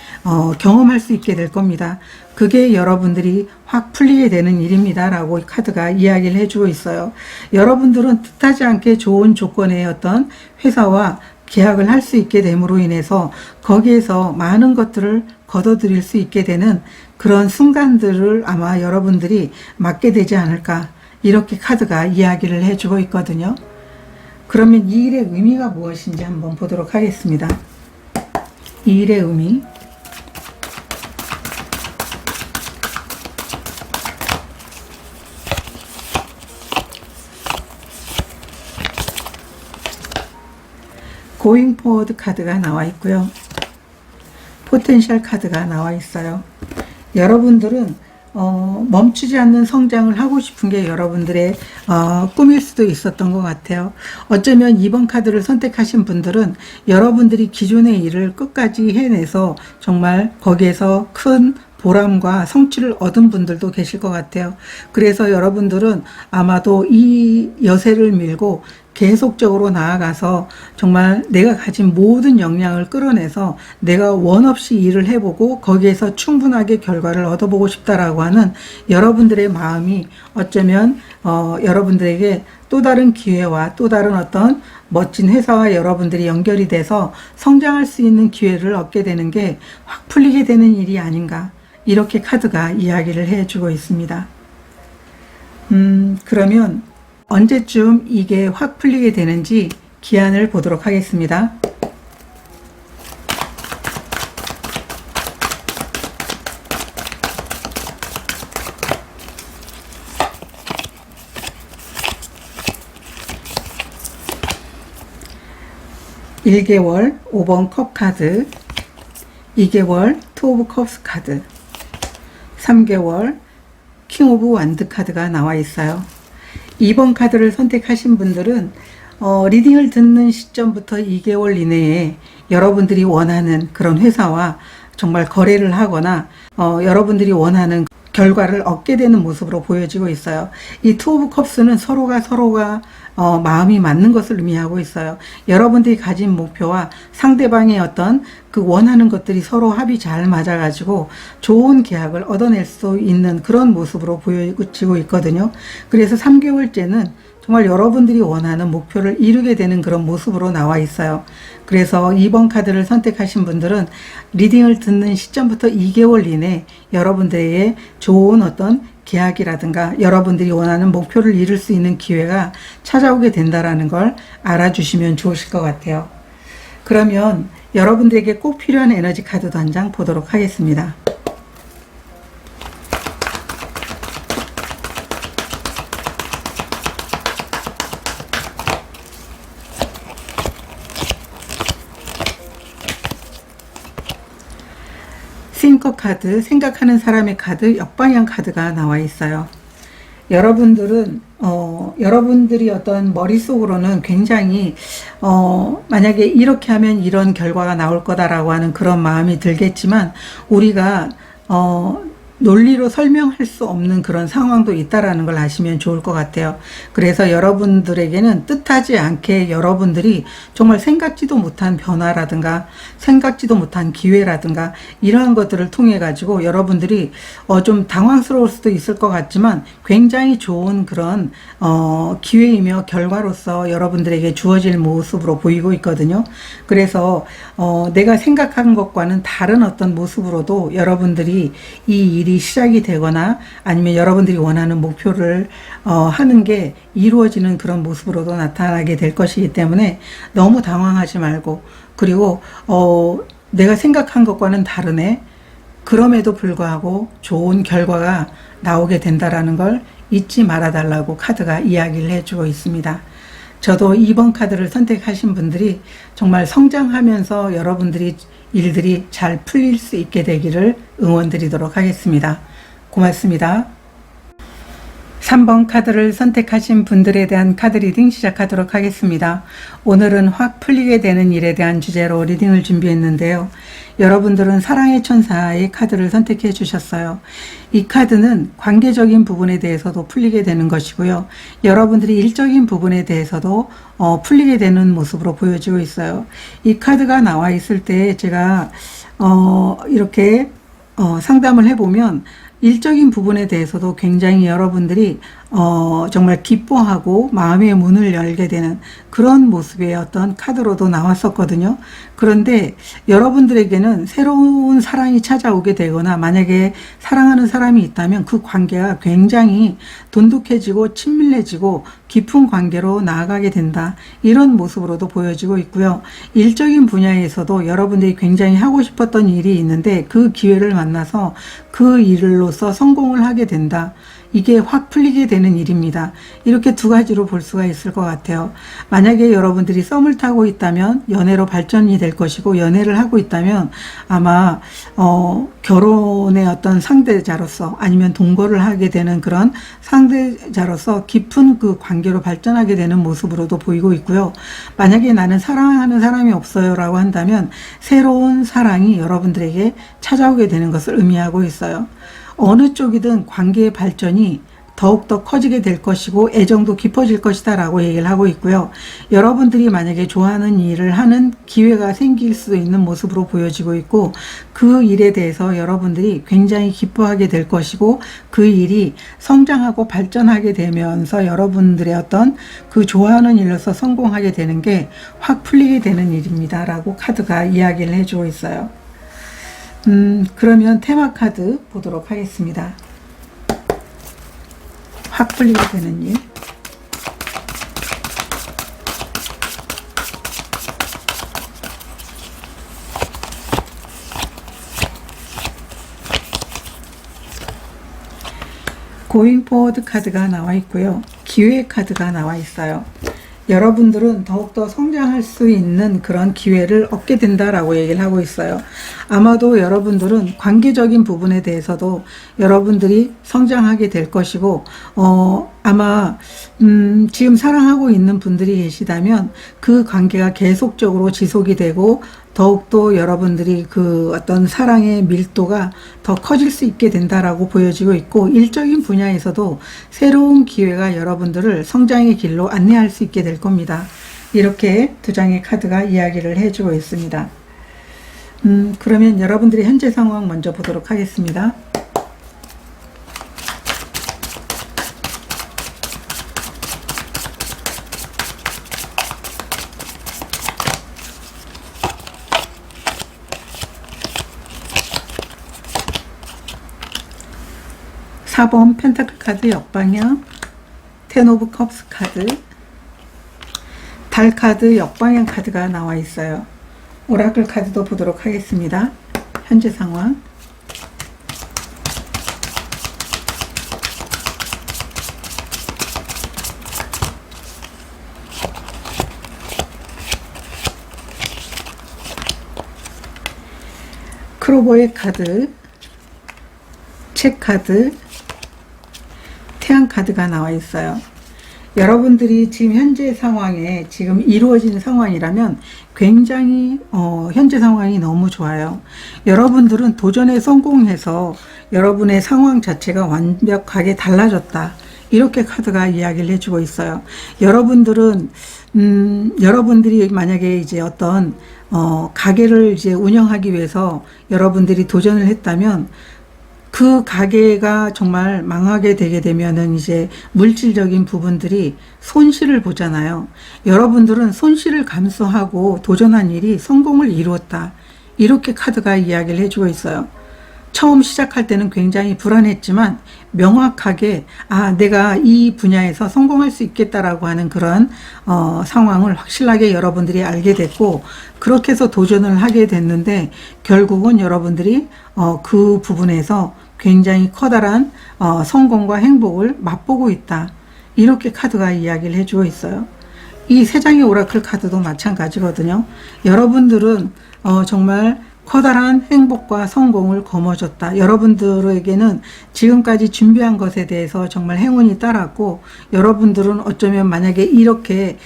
경험할 수 있게 될 겁니다. 그게 여러분들이 확 풀리게 되는 일입니다. 라고 카드가 이야기를 해주고 있어요. 여러분들은 뜻하지 않게 좋은 조건의 어떤 회사와 계약을 할 수 있게 됨으로 인해서 거기에서 많은 것들을 거둬들일 수 있게 되는 그런 순간들을 아마 여러분들이 맞게 되지 않을까. 이렇게 카드가 이야기를 해주고 있거든요. 그러면 이 일의 의미가 무엇인지 한번 보도록 하겠습니다. 이 일의 의미. 고잉 포워드 카드가 나와 있고요. 포텐셜 카드가 나와 있어요. 여러분들은 멈추지 않는 성장을 하고 싶은 게 여러분들의 꿈일 수도 있었던 것 같아요. 어쩌면 이번 카드를 선택하신 분들은 여러분들이 기존의 일을 끝까지 해내서 정말 거기에서 큰 보람과 성취를 얻은 분들도 계실 것 같아요. 그래서 여러분들은 아마도 이 여세를 밀고 계속적으로 나아가서 정말 내가 가진 모든 역량을 끌어내서 내가 원 없이 일을 해보고 거기에서 충분하게 결과를 얻어보고 싶다라고 하는 여러분들의 마음이 어쩌면 여러분들에게 또 다른 기회와 또 다른 어떤 멋진 회사와 여러분들이 연결이 돼서 성장할 수 있는 기회를 얻게 되는 게 확 풀리게 되는 일이 아닌가. 이렇게 카드가 이야기를 해주고 있습니다. 그러면 언제쯤 이게 확 풀리게 되는지 기한을 보도록 하겠습니다. (1개월) 5번 컵 카드, 2개월 투 오브 컵스 카드, 3개월 킹 오브 완드 카드가 나와 있어요. 2번 카드를 선택하신 분들은 리딩을 듣는 시점부터 2개월 이내에 여러분들이 원하는 그런 회사와 정말 거래를 하거나 여러분들이 원하는 결과를 얻게 되는 모습으로 보여지고 있어요. 이 투 오브 컵스는 서로가 마음이 맞는 것을 의미하고 있어요. 여러분들이 가진 목표와 상대방의 어떤 그 원하는 것들이 서로 합이 잘 맞아가지고 좋은 계약을 얻어낼 수 있는 그런 모습으로 보여지고 있거든요. 그래서 3개월째는 정말 여러분들이 원하는 목표를 이루게 되는 그런 모습으로 나와 있어요. 그래서 2번 카드를 선택하신 분들은 리딩을 듣는 시점부터 2개월 이내 여러분들에게 좋은 어떤 계약이라든가 여러분들이 원하는 목표를 이룰 수 있는 기회가 찾아오게 된다라는 걸 알아주시면 좋으실 것 같아요. 그러면 여러분들에게 꼭 필요한 에너지 카드도 한 장 보도록 하겠습니다. 탱커 카드, 생각하는 사람의 카드, 역방향 카드가 나와 있어요. 여러분들은 여러분들이 어떤 머릿속으로는 굉장히 만약에 이렇게 하면 이런 결과가 나올 거다라고 하는 그런 마음이 들겠지만, 우리가 논리로 설명할 수 없는 그런 상황도 있다라는 걸 아시면 좋을 것 같아요. 그래서 여러분들에게는 뜻하지 않게 여러분들이 정말 생각지도 못한 변화라든가 생각지도 못한 기회라든가 이러한 것들을 통해 가지고 여러분들이 좀 당황스러울 수도 있을 것 같지만 굉장히 좋은 그런 기회이며 결과로서 여러분들에게 주어질 모습으로 보이고 있거든요. 그래서 내가 생각한 것과는 다른 어떤 모습으로도 여러분들이 이 일이 시작이 되거나 아니면 여러분들이 원하는 목표를 하는 게 이루어지는 그런 모습으로도 나타나게 될 것이기 때문에 너무 당황하지 말고, 그리고 내가 생각한 것과는 다르네, 그럼에도 불구하고 좋은 결과가 나오게 된다라는 걸 잊지 말아달라고 카드가 이야기를 해주고 있습니다. 저도 2번 카드를 선택하신 분들이 정말 성장하면서 여러분들이 일들이 잘 풀릴 수 있게 되기를 응원드리도록 하겠습니다. 고맙습니다. 3번 카드를 선택하신 분들에 대한 카드 리딩 시작하도록 하겠습니다. 오늘은 확 풀리게 되는 일에 대한 주제로 리딩을 준비했는데요. 여러분들은 사랑의 천사의 카드를 선택해 주셨어요. 이 카드는 관계적인 부분에 대해서도 풀리게 되는 것이고요. 여러분들이 일적인 부분에 대해서도 풀리게 되는 모습으로 보여지고 있어요. 이 카드가 나와 있을 때 제가 이렇게 상담을 해보면 일적인 부분에 대해서도 굉장히 여러분들이 정말 기뻐하고 마음의 문을 열게 되는 그런 모습의 어떤 카드로도 나왔었거든요. 그런데 여러분들에게는 새로운 사랑이 찾아오게 되거나 만약에 사랑하는 사람이 있다면 그 관계가 굉장히 돈독해지고 친밀해지고 깊은 관계로 나아가게 된다, 이런 모습으로도 보여지고 있고요. 일적인 분야에서도 여러분들이 굉장히 하고 싶었던 일이 있는데 그 기회를 만나서 그 일로서 성공을 하게 된다, 이게 확 풀리게 되는 일입니다. 이렇게 두 가지로 볼 수가 있을 것 같아요. 만약에 여러분들이 썸을 타고 있다면 연애로 발전이 될 것이고, 연애를 하고 있다면 아마 결혼의 어떤 상대자로서 아니면 동거를 하게 되는 그런 상대자로서 깊은 그 관계로 발전하게 되는 모습으로도 보이고 있고요. 만약에 나는 사랑하는 사람이 없어요 라고 한다면 새로운 사랑이 여러분들에게 찾아오게 되는 것을 의미하고 있어요. 어느 쪽이든 관계의 발전이 더욱더 커지게 될 것이고 애정도 깊어질 것이다 라고 얘기를 하고 있고요. 여러분들이 만약에 좋아하는 일을 하는 기회가 생길 수 있는 모습으로 보여지고 있고, 그 일에 대해서 여러분들이 굉장히 기뻐하게 될 것이고 그 일이 성장하고 발전하게 되면서 여러분들의 어떤 그 좋아하는 일로서 성공하게 되는 게 확 풀리게 되는 일입니다 라고 카드가 이야기를 해주고 있어요. 그러면 테마 카드 보도록 하겠습니다. 확 풀리게 되는 일. 고잉 포워드 카드가 나와 있고요. 기회 카드가 나와 있어요. 여러분들은 더욱더 성장할 수 있는 그런 기회를 얻게 된다라고 얘기를 하고 있어요. 아마도 여러분들은 관계적인 부분에 대해서도 여러분들이 성장하게 될 것이고, 아마 지금 사랑하고 있는 분들이 계시다면 그 관계가 계속적으로 지속이 되고 더욱더 여러분들이 그 어떤 사랑의 밀도가 더 커질 수 있게 된다라고 보여지고 있고, 일적인 분야에서도 새로운 기회가 여러분들을 성장의 길로 안내할 수 있게 될 겁니다. 이렇게 두 장의 카드가 이야기를 해주고 있습니다. 그러면 여러분들의 현재 상황 먼저 보도록 하겠습니다. 사 번 펜타클 카드 역방향, 텐 오브 컵스 카드, 달 카드 역방향 카드가 나와 있어요. 오라클 카드도 보도록 하겠습니다. 현재 상황. 크로버의 카드, 체카드, 태양카드가 나와 있어요. 여러분들이 지금 현재 상황에 지금 이루어진 상황이라면 굉장히 현재 상황이 너무 좋아요. 여러분들은 도전에 성공해서 여러분의 상황 자체가 완벽하게 달라졌다. 이렇게 카드가 이야기를 해주고 있어요. 여러분들은 여러분들이 만약에 이제 어떤 가게를 이제 운영하기 위해서 여러분들이 도전을 했다면 그 가게가 정말 망하게 되게 되면은 이제 물질적인 부분들이 손실을 보잖아요. 여러분들은 손실을 감수하고 도전한 일이 성공을 이루었다. 이렇게 카드가 이야기를 해주고 있어요. 처음 시작할 때는 굉장히 불안했지만 명확하게 내가 이 분야에서 성공할 수 있겠다라고 하는 그런 상황을 확실하게 여러분들이 알게 됐고, 그렇게 해서 도전을 하게 됐는데 결국은 여러분들이 그 부분에서 굉장히 커다란 성공과 행복을 맛보고 있다. 이렇게 카드가 이야기를 해주고 있어요. 이 세 장의 오라클 카드도 마찬가지거든요. 여러분들은 정말 커다란 행복과 성공을 거머쥐었다. 여러분들에게는 지금까지 준비한 것에 대해서 정말 행운이 따랐고, 여러분들은 어쩌면 만약에 이렇게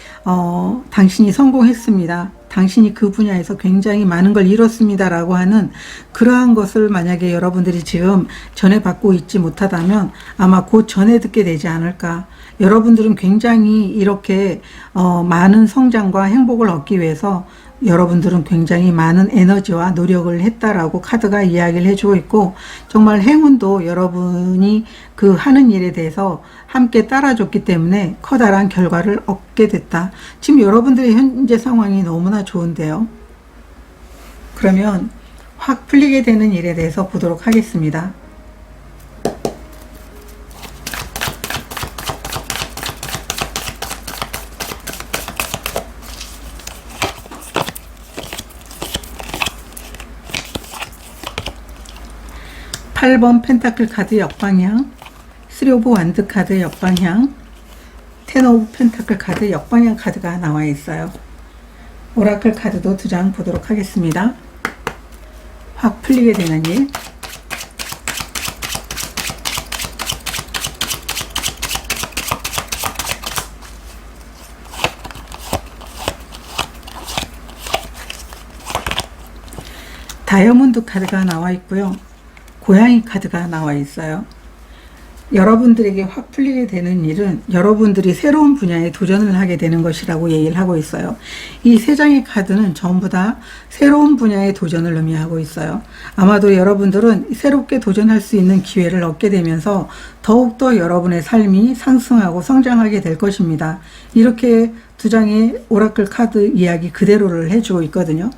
당신이 성공했습니다, 당신이 그 분야에서 굉장히 많은 걸 이뤘습니다 라고 하는 그러한 것을 만약에 여러분들이 지금 전해받고 있지 못하다면 아마 곧 전해 듣게 되지 않을까. 여러분들은 굉장히 이렇게 많은 성장과 행복을 얻기 위해서 여러분들은 굉장히 많은 에너지와 노력을 했다라고 카드가 이야기를 해주고 있고, 정말 행운도 여러분이 그 하는 일에 대해서 함께 따라줬기 때문에 커다란 결과를 얻게 됐다. 지금 여러분들의 현재 상황이 너무나 좋은데요. 그러면 확 풀리게 되는 일에 대해서 보도록 하겠습니다. 팔 번 펜타클 카드 역방향, 3 오브 완드 카드 역방향, 10 오브 펜타클 카드 역방향 카드가 나와 있어요. 오라클 카드도 2장 보도록 하겠습니다. 확 풀리게 되는 일. 다이아몬드 카드가 나와 있고요. 고양이 카드가 나와 있어요. 여러분들에게 확 풀리게 되는 일은 여러분들이 새로운 분야에 도전을 하게 되는 것이라고 얘기를 하고 있어요. 이 세 장의 카드는 전부 다 새로운 분야의 도전을 의미하고 있어요. 아마도 여러분들은 새롭게 도전할 수 있는 기회를 얻게 되면서 더욱더 여러분의 삶이 상승하고 성장하게 될 것입니다. 이렇게 2장의 오라클 카드 이야기 그대로를 해주고 있거든요.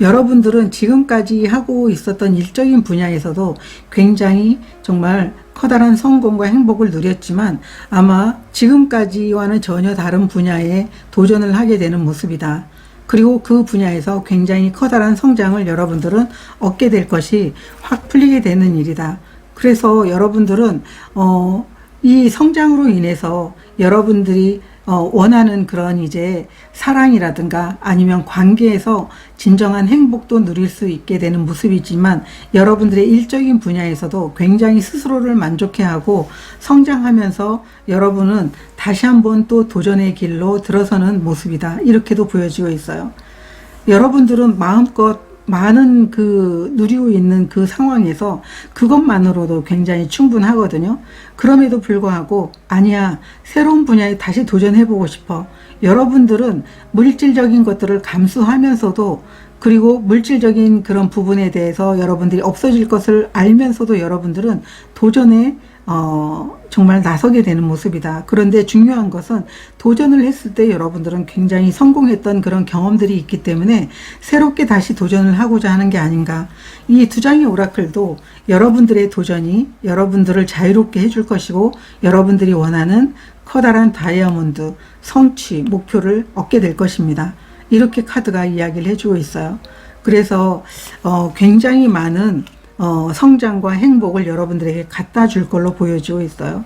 여러분들은 지금까지 하고 있었던 일적인 분야에서도 굉장히 정말 커다란 성공과 행복을 누렸지만 아마 지금까지와는 전혀 다른 분야에 도전을 하게 되는 모습이다. 그리고 그 분야에서 굉장히 커다란 성장을 여러분들은 얻게 될 것이 확 풀리게 되는 일이다. 그래서 여러분들은 이 성장으로 인해서 여러분들이 원하는 그런 이제 사랑이라든가 아니면 관계에서 진정한 행복도 누릴 수 있게 되는 모습이지만, 여러분들의 일적인 분야에서도 굉장히 스스로를 만족해하고 성장하면서 여러분은 다시 한번 또 도전의 길로 들어서는 모습이다. 이렇게도 보여지고 있어요. 여러분들은 마음껏 많은 누리고 있는 그 상황에서 그것만으로도 굉장히 충분하거든요. 그럼에도 불구하고 아니야, 새로운 분야에 다시 도전해보고 싶어. 여러분들은 물질적인 것들을 감수하면서도, 그리고 물질적인 그런 부분에 대해서 여러분들이 없어질 것을 알면서도 여러분들은 도전에 정말 나서게 되는 모습이다. 그런데 중요한 것은 도전을 했을 때 여러분들은 굉장히 성공했던 그런 경험들이 있기 때문에 새롭게 다시 도전을 하고자 하는 게 아닌가. 이 2장의 오라클도 여러분들의 도전이 여러분들을 자유롭게 해줄 것이고, 여러분들이 원하는 커다란 다이아몬드, 성취, 목표를 얻게 될 것입니다. 이렇게 카드가 이야기를 해주고 있어요. 그래서 굉장히 많은 성장과 행복을 여러분들에게 갖다 줄 걸로 보여지고 있어요.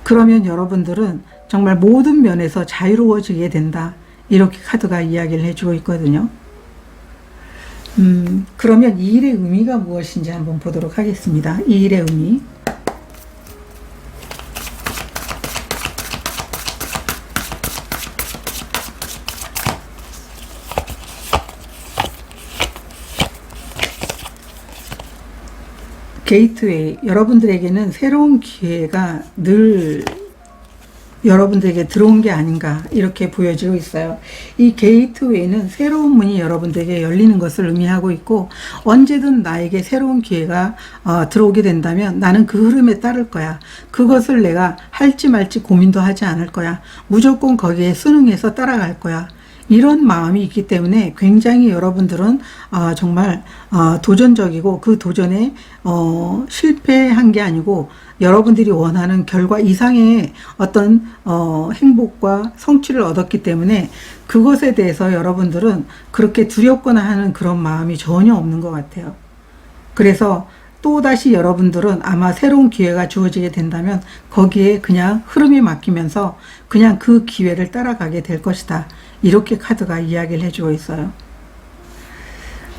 그러면 여러분들은 정말 모든 면에서 자유로워지게 된다. 이렇게 카드가 이야기를 해주고 있거든요. 그러면 이 일의 의미가 무엇인지 한번 보도록 하겠습니다. 이 일의 의미. 게이트웨이, 여러분들에게는 새로운 기회가 늘 여러분들에게 들어온 게 아닌가 이렇게 보여지고 있어요. 이 게이트웨이는 새로운 문이 여러분들에게 열리는 것을 의미하고 있고, 언제든 나에게 새로운 기회가 들어오게 된다면 나는 그 흐름에 따를 거야. 그것을 내가 할지 말지 고민도 하지 않을 거야. 무조건 거기에 순응해서 따라갈 거야. 이런 마음이 있기 때문에 굉장히 여러분들은 정말 도전적이고, 그 도전에 실패한 게 아니고 여러분들이 원하는 결과 이상의 어떤 행복과 성취를 얻었기 때문에 그것에 대해서 여러분들은 그렇게 두렵거나 하는 그런 마음이 전혀 없는 것 같아요. 그래서 또다시 여러분들은 아마 새로운 기회가 주어지게 된다면 거기에 그냥 흐름이 맡기면서 그냥 그 기회를 따라가게 될 것이다. 이렇게 카드가 이야기를 해주고 있어요.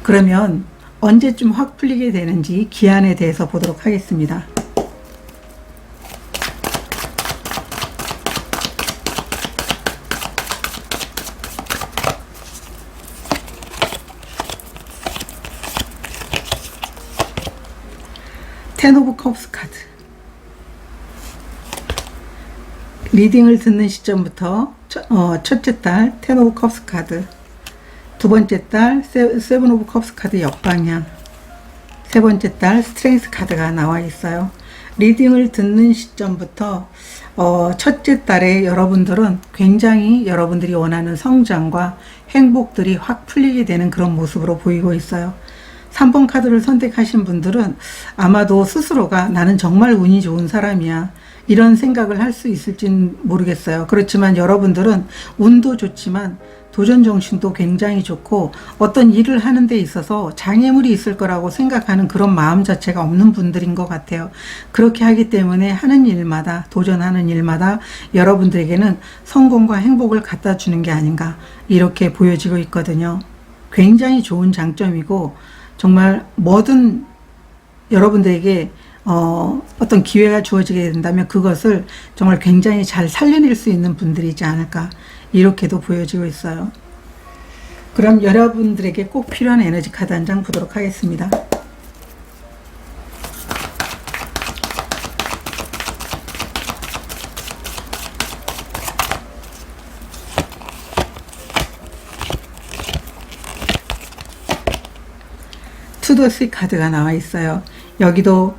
그러면 언제쯤 확 풀리게 되는지 기한에 대해서 보도록 하겠습니다. 텐 오브 컵스 카드. 리딩을 듣는 시점부터 첫째 달 텐 오브 컵스 카드, 두 번째 달 세븐 오브 컵스 카드 역방향, 세 번째 달 스트렝스 카드가 나와 있어요. 리딩을 듣는 시점부터 첫째 달에 여러분들은 굉장히 여러분들이 원하는 성장과 행복들이 확 풀리게 되는 그런 모습으로 보이고 있어요. 3번 카드를 선택하신 분들은 아마도 스스로가 나는 정말 운이 좋은 사람이야, 이런 생각을 할 수 있을진 모르겠어요. 그렇지만 여러분들은 운도 좋지만 도전 정신도 굉장히 좋고, 어떤 일을 하는 데 있어서 장애물이 있을 거라고 생각하는 그런 마음 자체가 없는 분들인 것 같아요. 그렇게 하기 때문에 하는 일마다, 도전하는 일마다 여러분들에게는 성공과 행복을 갖다 주는 게 아닌가 이렇게 보여지고 있거든요. 굉장히 좋은 장점이고, 정말 뭐든 여러분들에게 어떤 기회가 주어지게 된다면 그것을 정말 굉장히 잘 살려낼 수 있는 분들이지 않을까 이렇게도 보여지고 있어요. 그럼 여러분들에게 꼭 필요한 에너지 카드 한 장 보도록 하겠습니다. 투더스 카드가 나와 있어요. 여기도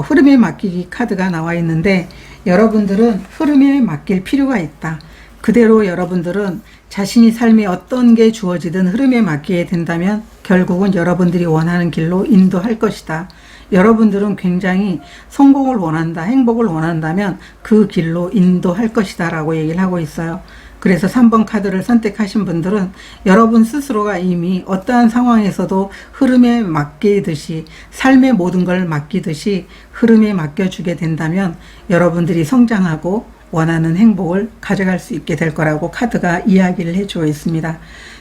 흐름에 맡기기 카드가 나와 있는데, 여러분들은 흐름에 맡길 필요가 있다. 그대로 여러분들은 자신이 삶에 어떤 게 주어지든 흐름에 맡기게 된다면 결국은 여러분들이 원하는 길로 인도할 것이다. 여러분들은 굉장히 성공을 원한다, 행복을 원한다면 그 길로 인도할 것이다 라고 얘기를 하고 있어요. 그래서 3번 카드를 선택하신 분들은 여러분 스스로가 이미 어떠한 상황에서도 흐름에 맡기듯이, 삶의 모든 걸 맡기듯이 흐름에 맡겨주게 된다면 여러분들이 성장하고 원하는 행복을 가져갈 수 있게 될 거라고 카드가 이야기를 해주고 있습니다.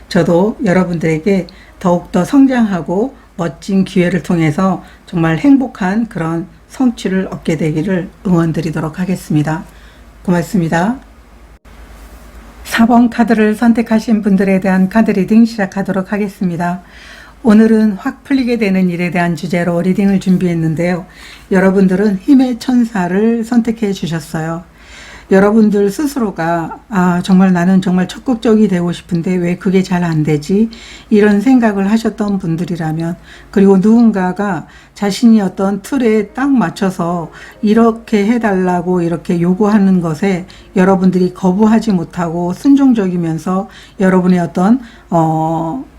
저도 여러분들에게 더욱더 성장하고 멋진 기회를 통해서 정말 행복한 그런 성취를 얻게 되기를 응원드리도록 하겠습니다. 고맙습니다. 4번 카드를 선택하신 분들에 대한 카드 리딩 시작하도록 하겠습니다. 오늘은 확 풀리게 되는 일에 대한 주제로 리딩을 준비했는데요. 여러분들은 힘의 천사를 선택해 주셨어요. 여러분들 스스로가 정말 나는 정말 적극적이 되고 싶은데 왜 그게 잘 안 되지? 이런 생각을 하셨던 분들이라면, 그리고 누군가가 자신이 어떤 틀에 딱 맞춰서 이렇게 해달라고 이렇게 요구하는 것에 여러분들이 거부하지 못하고 순종적이면서 여러분의 어떤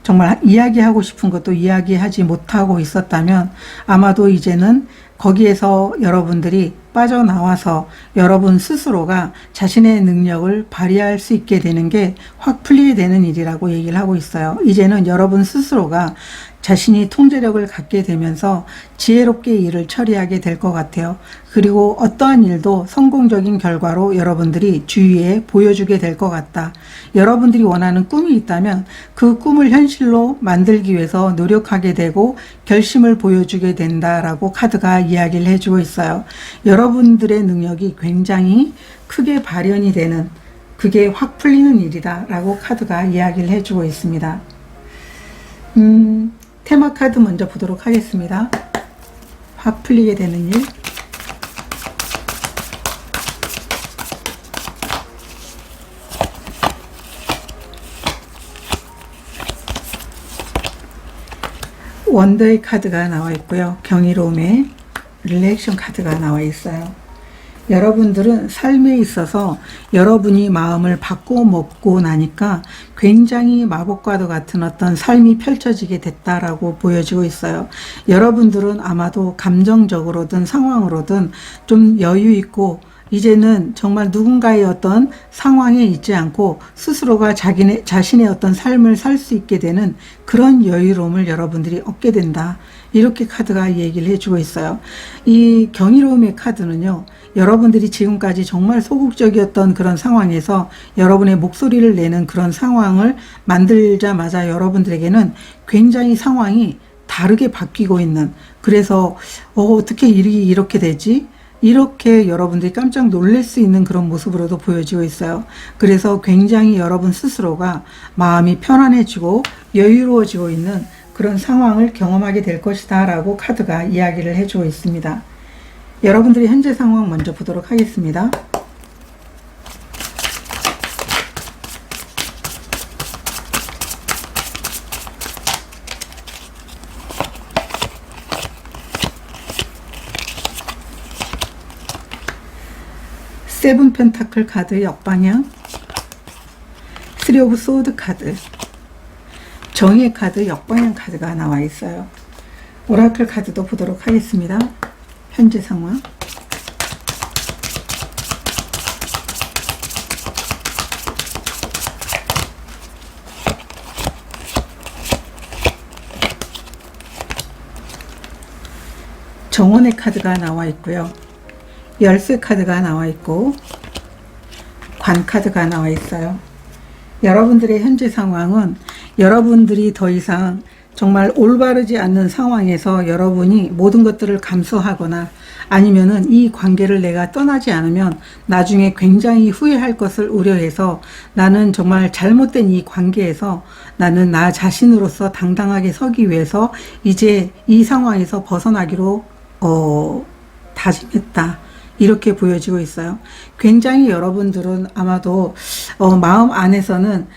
정말 이야기하고 싶은 것도 이야기하지 못하고 있었다면 아마도 이제는 거기에서 여러분들이 빠져나와서 여러분 스스로가 자신의 능력을 발휘할 수 있게 되는 게 확 풀리게 되는 일이라고 얘기를 하고 있어요. 이제는 여러분 스스로가 자신이 통제력을 갖게 되면서 지혜롭게 일을 처리하게 될 것 같아요. 그리고 어떠한 일도 성공적인 결과로 여러분들이 주위에 보여주게 될 것 같다. 여러분들이 원하는 꿈이 있다면 그 꿈을 현실로 만들기 위해서 노력하게 되고 결심을 보여주게 된다라고 카드가 이야기를 해주고 있어요. 여러분들의 능력이 굉장히 크게 발현이 되는, 그게 확 풀리는 일이다 라고 카드가 이야기를 해주고 있습니다. 테마 카드 먼저 보도록 하겠습니다. 확 풀리게 되는 일. 원더의 카드가 나와 있고요. 경이로움의 릴렉션 카드가 나와 있어요. 여러분들은 삶에 있어서 여러분이 마음을 바꿔 먹고 나니까 굉장히 마법과도 같은 어떤 삶이 펼쳐지게 됐다라고 보여지고 있어요. 여러분들은 아마도 감정적으로든 상황으로든 좀 여유 있고 이제는 정말 누군가의 어떤 상황에 있지 않고 스스로가 자신의 어떤 삶을 살 수 있게 되는 그런 여유로움을 여러분들이 얻게 된다. 이렇게 카드가 얘기를 해주고 있어요. 이 경이로움의 카드는요, 여러분들이 지금까지 정말 소극적이었던 그런 상황에서 여러분의 목소리를 내는 그런 상황을 만들자마자 여러분들에게는 굉장히 상황이 다르게 바뀌고 있는, 그래서 어떻게 일이 이렇게 되지? 이렇게 여러분들이 깜짝 놀랄 수 있는 그런 모습으로도 보여지고 있어요. 그래서 굉장히 여러분 스스로가 마음이 편안해지고 여유로워지고 있는 그런 상황을 경험하게 될 것이다 라고 카드가 이야기를 해주고 있습니다. 여러분들의 현재 상황 먼저 보도록 하겠습니다. 세븐 펜타클 카드 역방향, 쓰리 오브 소드 카드, 정의의 카드 역방향 카드가 나와 있어요. 오라클 카드도 보도록 하겠습니다. 현재 상황. 정원의 카드가 나와 있고요. 열쇠 카드가 나와 있고 관 카드가 나와 있어요. 여러분들의 현재 상황은 여러분들이 더 이상 정말 올바르지 않는 상황에서 여러분이 모든 것들을 감수하거나 아니면은 이 관계를 내가 떠나지 않으면 나중에 굉장히 후회할 것을 우려해서 나는 정말 잘못된 이 관계에서 나는 나 자신으로서 당당하게 서기 위해서 이제 이 상황에서 벗어나기로 다짐했다. 이렇게 보여지고 있어요. 굉장히 여러분들은 아마도 마음 안에서는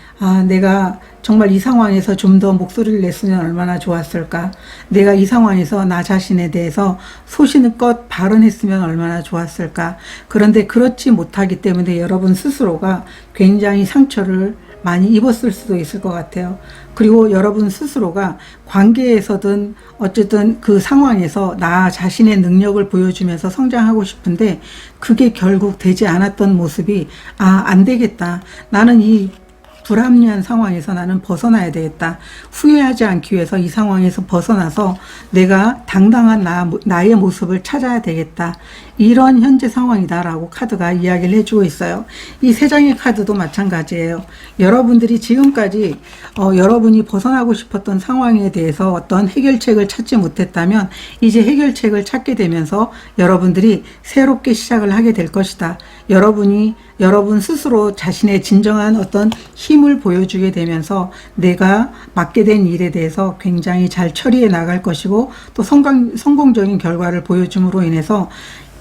내가 정말 이 상황에서 좀 더 목소리를 냈으면 얼마나 좋았을까, 내가 이 상황에서 나 자신에 대해서 소신껏 발언했으면 얼마나 좋았을까. 그런데 그렇지 못하기 때문에 여러분 스스로가 굉장히 상처를 많이 입었을 수도 있을 것 같아요. 그리고 여러분 스스로가 관계에서든 어쨌든 그 상황에서 나 자신의 능력을 보여주면서 성장하고 싶은데 그게 결국 되지 않았던 모습이 안 되겠다. 나는 이 불합리한 상황에서 나는 벗어나야 되겠다. 후회하지 않기 위해서 이 상황에서 벗어나서 내가 당당한 나의 모습을 찾아야 되겠다. 이런 현재 상황이다라고 카드가 이야기를 해주고 있어요. 이 세 장의 카드도 마찬가지예요. 여러분들이 지금까지 여러분이 벗어나고 싶었던 상황에 대해서 어떤 해결책을 찾지 못했다면 이제 해결책을 찾게 되면서 여러분들이 새롭게 시작을 하게 될 것이다. 여러분 스스로 자신의 진정한 어떤 힘을 보여주게 되면서 내가 맡게 된 일에 대해서 굉장히 잘 처리해 나갈 것이고 또 성공적인 결과를 보여줌으로 인해서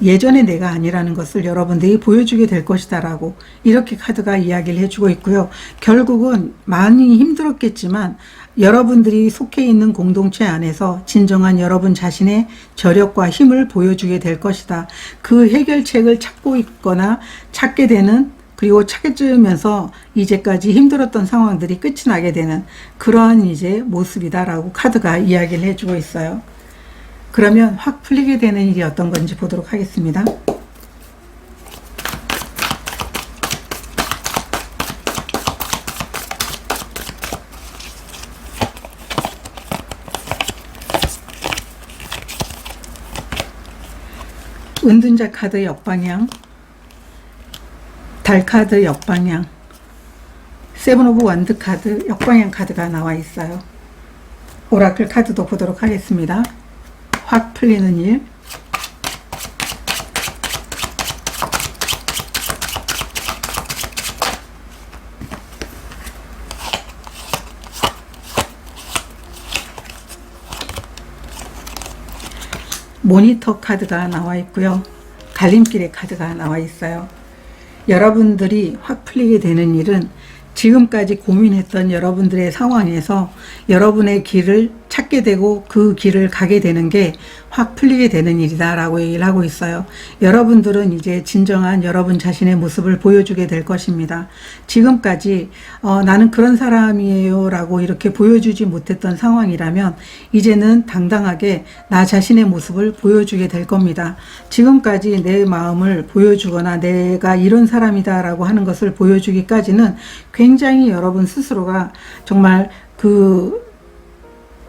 예전의 내가 아니라는 것을 여러분들이 보여주게 될 것이다 라고 이렇게 카드가 이야기를 해주고 있고요. 결국은 많이 힘들었겠지만 여러분들이 속해 있는 공동체 안에서 진정한 여러분 자신의 저력과 힘을 보여주게 될 것이다. 그 해결책을 찾고 있거나 찾게 되는, 그리고 찾으면서 이제까지 힘들었던 상황들이 끝이 나게 되는 그러한 이제 모습이다라고 카드가 이야기를 해주고 있어요. 그러면 확 풀리게 되는 일이 어떤 건지 보도록 하겠습니다. 은둔자 카드 역방향, 달 카드 역방향, 세븐 오브 원드 카드 역방향 카드가 나와 있어요. 오라클 카드도 보도록 하겠습니다. 확 풀리는 일. 모니터 카드가 나와 있고요. 갈림길의 카드가 나와 있어요. 여러분들이 확 풀리게 되는 일은 지금까지 고민했던 여러분들의 상황에서 여러분의 길을 찾게 되고 그 길을 가게 되는 게 확 풀리게 되는 일이다 라고 얘기를 하고 있어요. 여러분들은 이제 진정한 여러분 자신의 모습을 보여주게 될 것입니다. 지금까지 나는 그런 사람이에요 라고 이렇게 보여주지 못했던 상황이라면 이제는 당당하게 나 자신의 모습을 보여주게 될 겁니다. 지금까지 내 마음을 보여주거나 내가 이런 사람이다 라고 하는 것을 보여주기까지는 굉장히 여러분 스스로가 정말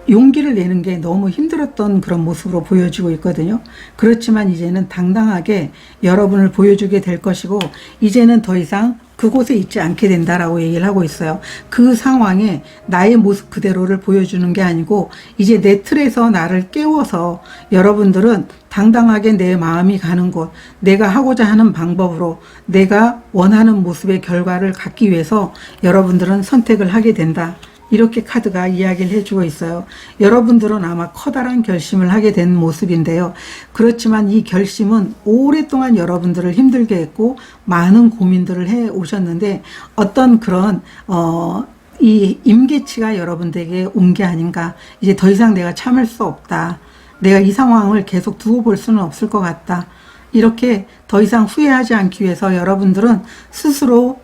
용기를 내는 게 너무 힘들었던 그런 모습으로 보여지고 있거든요. 그렇지만 이제는 당당하게 여러분을 보여주게 될 것이고 이제는 더 이상 그곳에 있지 않게 된다라고 얘기를 하고 있어요. 그 상황에 나의 모습 그대로를 보여주는 게 아니고 이제 내 틀에서 나를 깨워서 여러분들은 당당하게 내 마음이 가는 곳, 내가 하고자 하는 방법으로 내가 원하는 모습의 결과를 갖기 위해서 여러분들은 선택을 하게 된다. 이렇게 카드가 이야기를 해주고 있어요. 여러분들은 아마 커다란 결심을 하게 된 모습인데요. 그렇지만 이 결심은 오랫동안 여러분들을 힘들게 했고 많은 고민들을 해 오셨는데 어떤 그런 이 임계치가 여러분들에게 온 게 아닌가. 이제 더 이상 내가 참을 수 없다. 내가 이 상황을 계속 두고 볼 수는 없을 것 같다. 이렇게 더 이상 후회하지 않기 위해서 여러분들은 스스로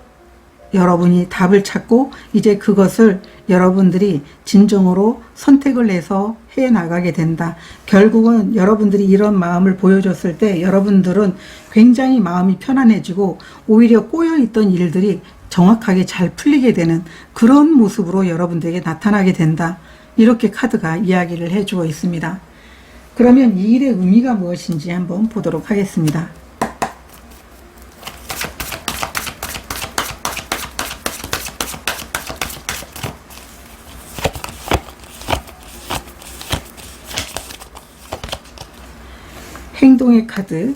여러분이 답을 찾고 이제 그것을 여러분들이 진정으로 선택을 해서 해 나가게 된다. 결국은 여러분들이 이런 마음을 보여줬을 때 여러분들은 굉장히 마음이 편안해지고 오히려 꼬여있던 일들이 정확하게 잘 풀리게 되는 그런 모습으로 여러분들에게 나타나게 된다. 이렇게 카드가 이야기를 해주고 있습니다. 그러면 이 일의 의미가 무엇인지 한번 보도록 하겠습니다. 행동의 카드,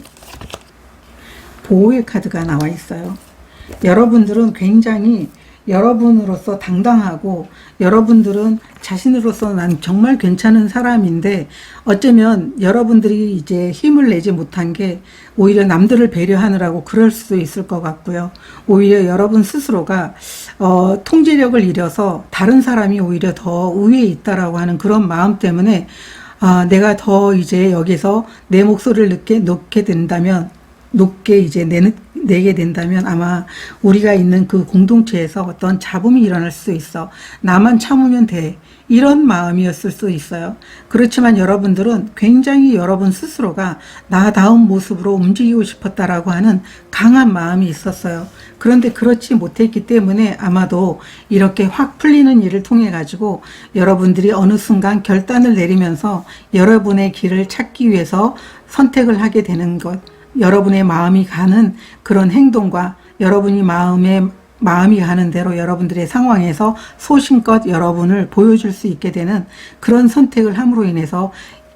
보호의 카드가 나와 있어요. 여러분들은 굉장히 여러분으로서 당당하고 여러분들은 자신으로서 난 정말 괜찮은 사람인데 어쩌면 여러분들이 이제 힘을 내지 못한 게 오히려 남들을 배려하느라고 그럴 수도 있을 것 같고요. 오히려 여러분 스스로가 통제력을 잃어서 다른 사람이 오히려 더 우위에 있다라고 하는 그런 마음 때문에 내가 더 이제 여기서 내 목소리를 높게 이제 내게 된다면 아마 우리가 있는 그 공동체에서 어떤 잡음이 일어날 수 있어. 나만 참으면 돼. 이런 마음이었을 수 있어요. 그렇지만 여러분들은 굉장히 여러분 스스로가 나다운 모습으로 움직이고 싶었다라고 하는 강한 마음이 있었어요. 그런데 그렇지 못했기 때문에 아마도 이렇게 확 풀리는 일을 통해 가지고 여러분들이 어느 순간 결단을 내리면서 여러분의 길을 찾기 위해서 선택을 하게 되는 것, 여러분의 마음이 가는 그런 행동과 여러분이 마음이 가는 대로 여러분들의 상황에서 소신껏 여러분을 보여줄 수 있게 되는 그런 선택을 함으로 인해서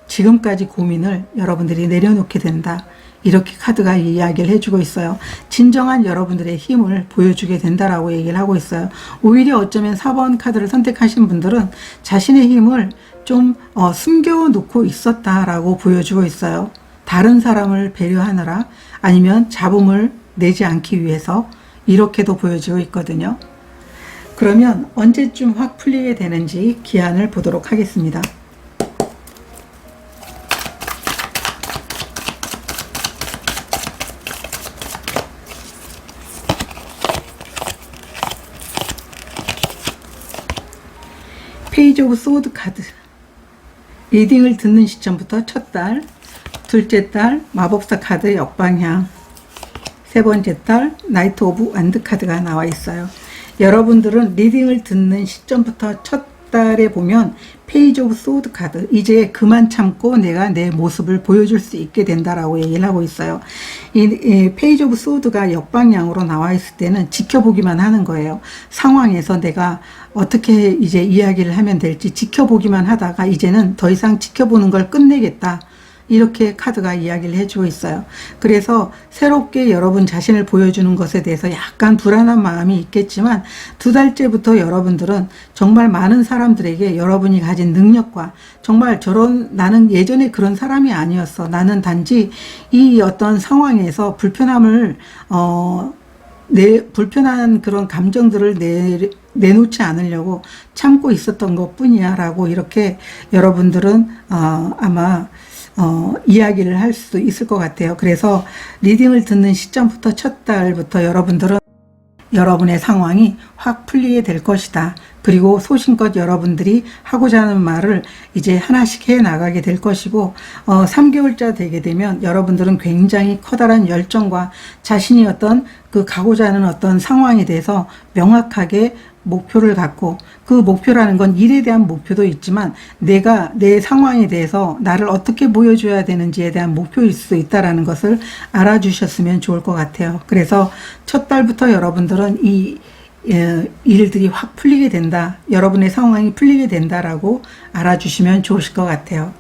지금까지 고민을 여러분들이 내려놓게 된다. 이렇게 카드가 이야기를 해주고 있어요. 진정한 여러분들의 힘을 보여주게 된다라고 얘기를 하고 있어요. 오히려 어쩌면 4번 카드를 선택하신 분들은 자신의 힘을 좀 숨겨놓고 있었다라고 보여주고 있어요. 다른 사람을 배려하느라 아니면 잡음을 내지 않기 위해서 이렇게도 보여지고 있거든요. 그러면 언제쯤 확 풀리게 되는지 기한을 보도록 하겠습니다. 페이지 오브 소드 카드. 리딩을 듣는 시점부터 첫 달, 둘째 달 마법사 카드 역방향, 세 번째 달 나이트 오브 완드 카드가 나와 있어요. 여러분들은 리딩을 듣는 시점부터 첫 달에 보면 페이지 오브 소드 카드, 이제 그만 참고 내가 내 모습을 보여줄 수 있게 된다라고 얘기를 하고 있어요. 이 페이지 오브 소드가 역방향으로 나와 있을 때는 지켜보기만 하는 거예요. 상황에서 내가 어떻게 이제 이야기를 하면 될지 지켜보기만 하다가 이제는 더 이상 지켜보는 걸 끝내겠다, 이렇게 카드가 이야기를 해주고 있어요. 그래서 새롭게 여러분 자신을 보여주는 것에 대해서 약간 불안한 마음이 있겠지만 2달째부터 여러분들은 정말 많은 사람들에게 여러분이 가진 능력과 정말 나는 예전에 그런 사람이 아니었어, 나는 단지 이 어떤 상황에서 불편한 그런 감정들을 내놓지 않으려고 참고 있었던 것 뿐이야 라고 이렇게 여러분들은 아마 이야기를 할 수도 있을 것 같아요. 그래서 리딩을 듣는 시점부터 첫 달부터 여러분들은 여러분의 상황이 확 풀리게 될 것이다. 그리고 소신껏 여러분들이 하고자 하는 말을 이제 하나씩 해 나가게 될 것이고 3개월차 되게 되면 여러분들은 굉장히 커다란 열정과 자신이 가고자 하는 어떤 상황에 대해서 명확하게 목표를 갖고, 그 목표라는 건 일에 대한 목표도 있지만 내가 내 상황에 대해서 나를 어떻게 보여줘야 되는지에 대한 목표일 수도 있다는 것을 알아주셨으면 좋을 것 같아요. 그래서 첫 달부터 여러분들은 이 일들이 확 풀리게 된다, 여러분의 상황이 풀리게 된다라고 알아주시면 좋으실 것 같아요.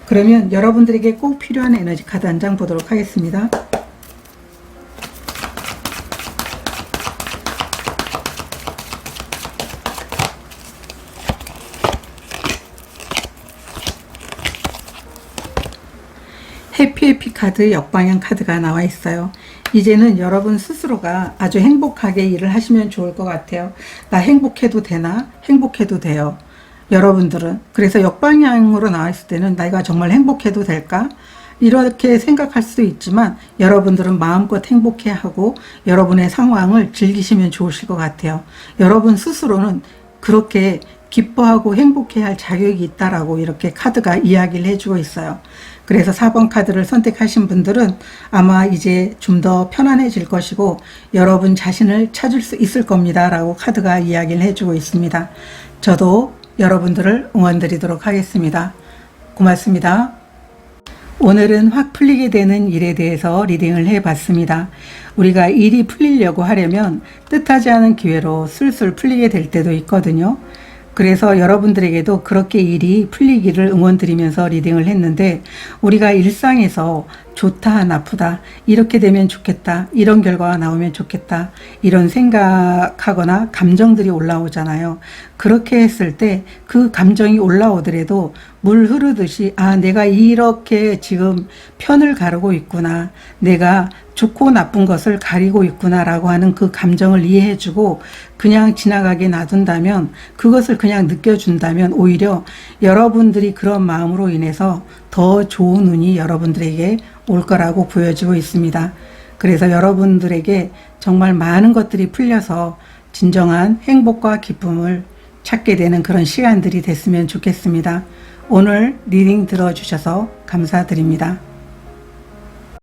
그러면 여러분들에게 꼭 필요한 에너지 카드 한 장 보도록 하겠습니다. 해피 카드 역방향 카드가 나와 있어요. 이제는 여러분 스스로가 아주 행복하게 일을 하시면 좋을 것 같아요. 나 행복해도 되나? 행복해도 돼요. 여러분들은. 그래서 역방향으로 나와 있을 때는 내가 정말 행복해도 될까? 이렇게 생각할 수도 있지만 여러분들은 마음껏 행복해하고 여러분의 상황을 즐기시면 좋으실 것 같아요. 여러분 스스로는 그렇게 기뻐하고 행복해할 자격이 있다라고 이렇게 카드가 이야기를 해주고 있어요. 그래서 4번 카드를 선택하신 분들은 아마 이제 좀 더 편안해질 것이고 여러분 자신을 찾을 수 있을 겁니다 라고 카드가 이야기를 해주고 있습니다. 저도 여러분들을 응원드리도록 하겠습니다. 고맙습니다. 오늘은 확 풀리게 되는 일에 대해서 리딩을 해봤습니다. 우리가 일이 풀리려고 하려면 뜻하지 않은 기회로 술술 풀리게 될 때도 있거든요. 그래서 여러분들에게도 그렇게 일이 풀리기를 응원드리면서 리딩을 했는데, 우리가 일상에서 좋다 나쁘다, 이렇게 되면 좋겠다, 이런 결과가 나오면 좋겠다, 이런 생각하거나 감정들이 올라오잖아요. 그렇게 했을 때 그 감정이 올라오더라도 물 흐르듯이 내가 이렇게 지금 편을 가르고 있구나, 내가 좋고 나쁜 것을 가리고 있구나 라고 하는 그 감정을 이해해주고 그냥 지나가게 놔둔다면, 그것을 그냥 느껴준다면 오히려 여러분들이 그런 마음으로 인해서 더 좋은 운이 여러분들에게 올 거라고 보여지고 있습니다. 그래서 여러분들에게 정말 많은 것들이 풀려서 진정한 행복과 기쁨을 찾게 되는 그런 시간들이 됐으면 좋겠습니다. 오늘 리딩 들어주셔서 감사드립니다.